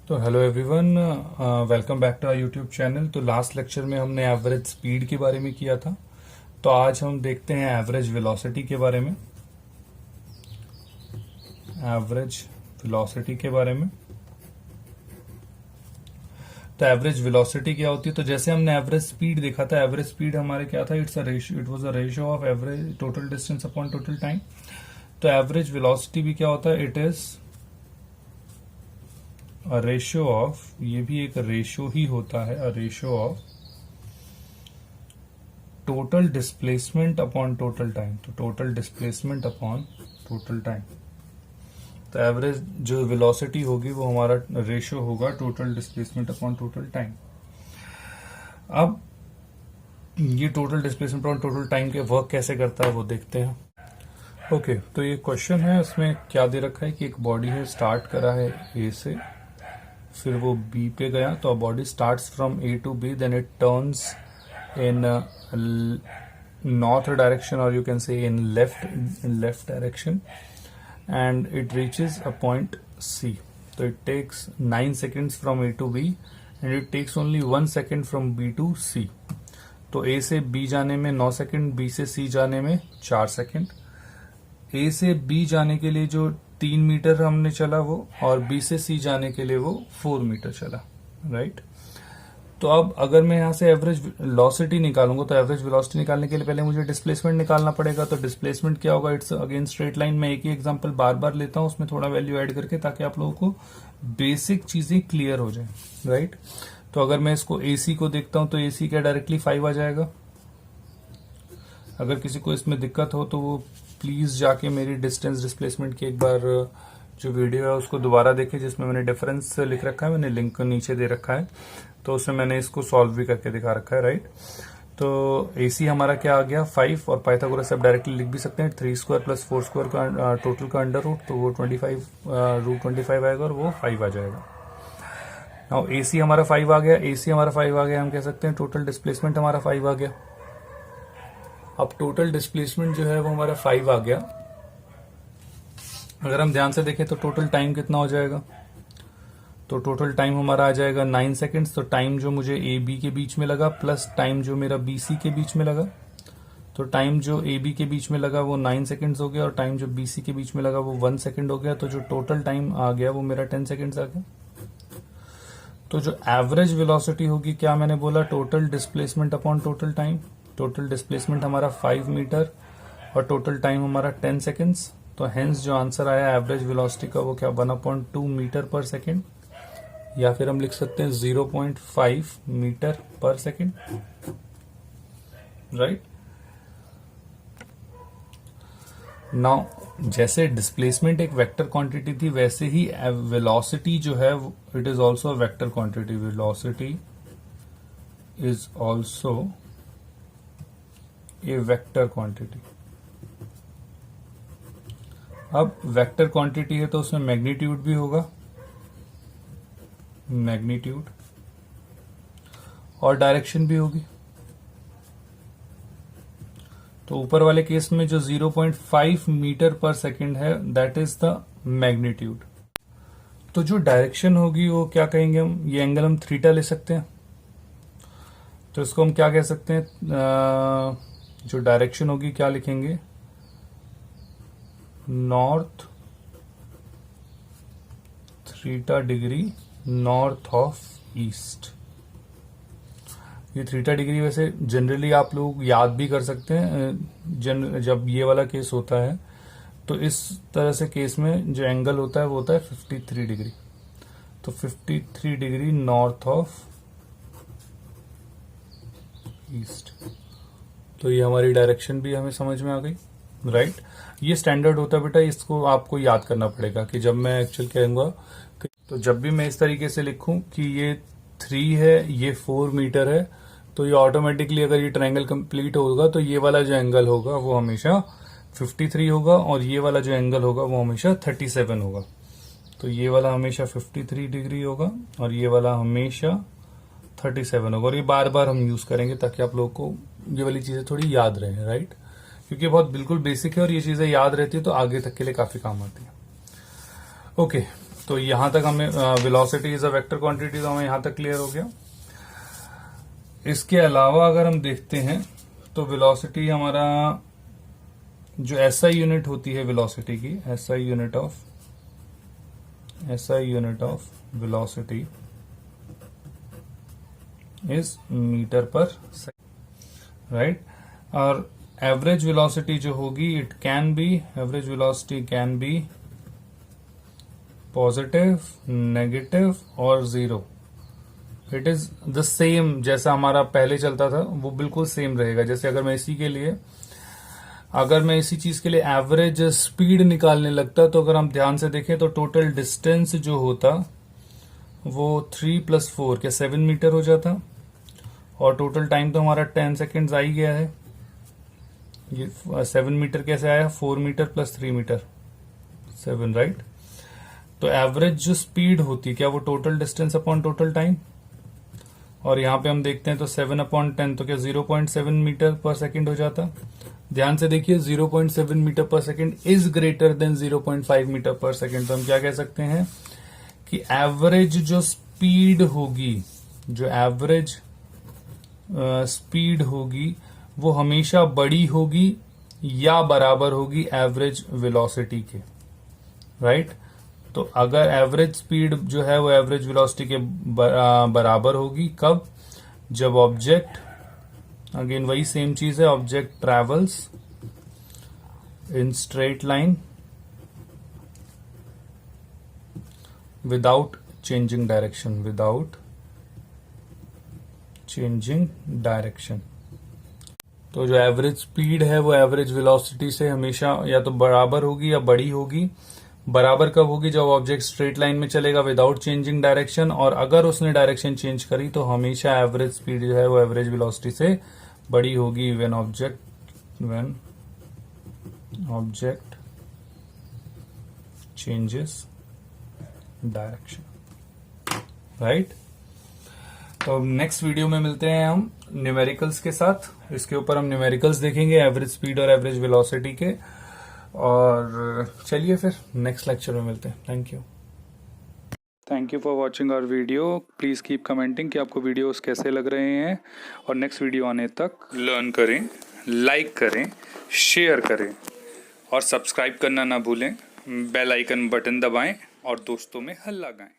तो hello everyone, welcome back to our YouTube channel. तो last lecture में हमने एवरेज स्पीड के बारे में किया था। तो आज हम देखते हैं एवरेज वेलोसिटी के बारे में। एवरेज वेलोसिटी के बारे में तो एवरेज वेलोसिटी क्या होती है? तो जैसे हमने एवरेज स्पीड देखा था, एवरेज स्पीड हमारे क्या था? It was a ratio of average total distance upon total time. तो एवरेज वेलोसिटी भी क्या होता है? It is a ratio of, ये भी एक रेशियो ही होता है, a ratio of total displacement upon total time. तो total displacement upon total time. तो एवरेज जो वेलोसिटी होगी वो हमारा रेशियो होगा total displacement upon total time. अब ये total displacement upon total time के वर्क कैसे करता है वो देखते हैं। ओके, तो ये क्वेश्चन है, उसमें क्या दे रखा है कि एक बॉडी है, स्टार्ट करा है ए से, फिर वो बी पे गया। तो body starts from A to B, then it turns in north direction, और you can say in left direction, and it reaches a point C. So it takes 9 seconds from A to B and it takes only 1 second from B to C. तो A से B जाने में 9 second, B से C जाने में 4 second. A से B जाने के लिए जो 3 मीटर हमने चला वो, और B से C जाने के लिए वो 4 मीटर चला, राइट। तो अब अगर मैं यहाँ से एवरेज वेलोसिटी निकालूंगा, तो एवरेज वेलोसिटी निकालने के लिए पहले मुझे डिस्प्लेसमेंट निकालना पड़ेगा। तो डिस्प्लेसमेंट क्या होगा? It's again straight line. मैं एक ही एग्जांपल बार बार लेता हूँ, उसमें थोड़ा वैल्यू ऐड करके, ताकि आप लोगों को बेसिक चीजें क्लियर हो जाए, राइट। तो अगर मैं इसको एसी को देखता हूं, तो एसी क्या डायरेक्टली 5 आ जाएगा। अगर किसी को इसमें दिक्कत हो तो वो प्लीज जाके मेरी डिस्टेंस डिस्प्लेसमेंट की एक बार जो वीडियो है उसको दोबारा देखे, जिसमें मैंने डिफरेंस लिख रखा है, मैंने लिंक नीचे दे रखा है, तो उसमें मैंने इसको सॉल्व भी करके दिखा रखा है, राइट। तो एसी हमारा क्या आ गया? 5, और पाइथागोरस आप डायरेक्टली लिख भी सकते हैं, 3 स्क्वायर प्लस 4 स्क्वायर का टोटल का अंडर रूट, तो वो 25 रूट 25 आएगा और वो 5 आ जाएगा। नाउ एसी हमारा 5 आ गया, एसी हमारा 5 आ गया, हम कह सकते हैं टोटल डिस्प्लेसमेंट हमारा 5 आ गया। अब टोटल डिस्प्लेसमेंट जो है वो हमारा 5 आ गया। अगर हम ध्यान से देखें तो टोटल टाइम कितना हो जाएगा? तो टोटल टाइम हमारा आ जाएगा 9 सेकंड्स। तो टाइम जो मुझे ए बी के बीच में लगा प्लस टाइम जो मेरा बी सी के बीच में लगा, तो टाइम जो ए बी के बीच में लगा वो 9 सेकंड्स हो गया, और टाइम जो बी सी के बीच में लगा वो 1 सेकंड हो गया। तो जो टोटल टाइम आ गया वो मेरा 10 सेकंड्स आ गया। तो जो एवरेज वेलोसिटी होगी, क्या मैंने बोला? Total displacement upon total time. Total displacement हमारा 5 मीटर और टोटल टाइम हमारा 10 सेकंड्स। तो हेंस जो आंसर आया एवरेज वेलोसिटी का वो क्या? 1/2 मीटर पर सेकंड, या फिर हम लिख सकते हैं 0.5 metre per second, right. Now जैसे डिस्प्लेसमेंट एक वेक्टर क्वांटिटी थी, वैसे ही वेलोसिटी जो है it is also vector quantity. Velocity is also a vector quantity. अब वेक्टर क्वांटिटी है तो उसमें मैग्नीट्यूड भी होगा, मैग्नीट्यूड, और डायरेक्शन भी होगी। तो ऊपर वाले केस में जो 0.5 मीटर पर सेकंड है दैट इज द मैग्नीट्यूड। तो जो डायरेक्शन होगी वो क्या कहेंगे हम? ये एंगल हम थीटा ले सकते हैं। तो इसको हम क्या कह सकते हैं? जो डायरेक्शन होगी क्या लिखेंगे? North theta degree north of east. ये थीटा डिग्री वैसे जनरली आप लोग याद भी कर सकते हैं। जब ये वाला केस होता है तो इस तरह से केस में जो एंगल होता है वो होता है 53 डिग्री। तो 53 डिग्री नॉर्थ ऑफ ईस्ट। तो ये हमारी डायरेक्शन भी हमें समझ में आ गई, राइट। ये स्टैंडर्ड होता है बेटा, इसको आपको याद करना पड़ेगा कि जब मैं एक्चुअल कहूंगा, तो जब भी मैं इस तरीके से लिखूं कि ये 3 है, ये 4 मीटर है, तो ये ऑटोमेटिकली अगर ये ट्रायंगल कंप्लीट होगा तो ये वाला जो एंगल होगा वो हमेशा 53 होगा, और ये वाला जो एंगल होगा वो हमेशा 37 होगा। तो ये वाला हमेशा 53 डिग्री होगा और ये वाला हमेशा 37 होगा। और ये बार बार हम यूज करेंगे ताकि आप लोगों को ये वाली चीजें थोड़ी याद रहे, राइट, क्योंकि बहुत बिल्कुल बेसिक है और ये चीजें याद रहती है तो आगे तक के लिए काफी काम आती है। ओके, तो यहाँ तक हमें velocity is a vector quantity, तो हमें यहाँ तक क्लियर हो गया। इसके अलावा अगर हम देखते हैं तो वेलोसिटी हमारा जो एसआई यूनिट होती है वेलोसिटी की, SI unit of velocity is metre per second, right. और एवरेज वेलोसिटी जो होगी it can be, average velocity can be positive, negative और zero. It is the same जैसा हमारा पहले चलता था, वो बिल्कुल सेम रहेगा। जैसे अगर मैं इसी चीज के लिए एवरेज स्पीड निकालने लगता, तो अगर हम ध्यान से देखें तो टोटल डिस्टेंस जो होता वो 3 + 4 क्या 7 मीटर हो जाता, और टोटल टाइम तो हमारा 10 सेकेंड्स आ ही गया है। ये 7 मीटर कैसे आया, 4 मीटर + 3 मीटर 7, राइट। तो एवरेज जो स्पीड होती क्या वो total distance upon total time, और यहाँ पे हम देखते हैं तो 7/10 तो क्या 0.7 मीटर पर सेकेंड हो जाता। ध्यान से देखिए 0.7 metre per second is greater than 0.5 metre per second. तो हम क्या कह सकते हैं कि एवरेज जो स्पीड होगी, जो एवरेज स्पीड होगी वो हमेशा बड़ी होगी या बराबर होगी एवरेज वेलोसिटी के, राइट। तो अगर एवरेज स्पीड जो है वो एवरेज वेलोसिटी के बराबर होगी, कब, जब ऑब्जेक्ट, अगेन वही सेम चीज है, object travels in straight line without changing direction, तो जो एवरेज स्पीड है वो एवरेज वेलोसिटी से हमेशा या तो बराबर होगी या बड़ी होगी। बराबर कब होगी, जब ऑब्जेक्ट स्ट्रेट लाइन में चलेगा विदाउट चेंजिंग डायरेक्शन, और अगर उसने डायरेक्शन चेंज करी तो हमेशा एवरेज स्पीड जो है वो एवरेज वेलोसिटी से बड़ी होगी when object changes direction, right. तो नेक्स्ट वीडियो में मिलते हैं हम न्यूमेरिकल्स के साथ। इसके ऊपर हम न्यूमेरिकल्स देखेंगे एवरेज स्पीड और एवरेज वेलोसिटी के। और चलिए फिर नेक्स्ट लेक्चर में मिलते हैं। Thank you for watching our video. Please keep commenting कि आपको वीडियोस कैसे लग रहे हैं, और नेक्स्ट वीडियो आने तक लर्न करें, लाइक करें, शेयर करें और सब्सक्राइब करना ना भूलें। बेल आइकन बटन दबाएं और दोस्तों में हल्ला गाएं।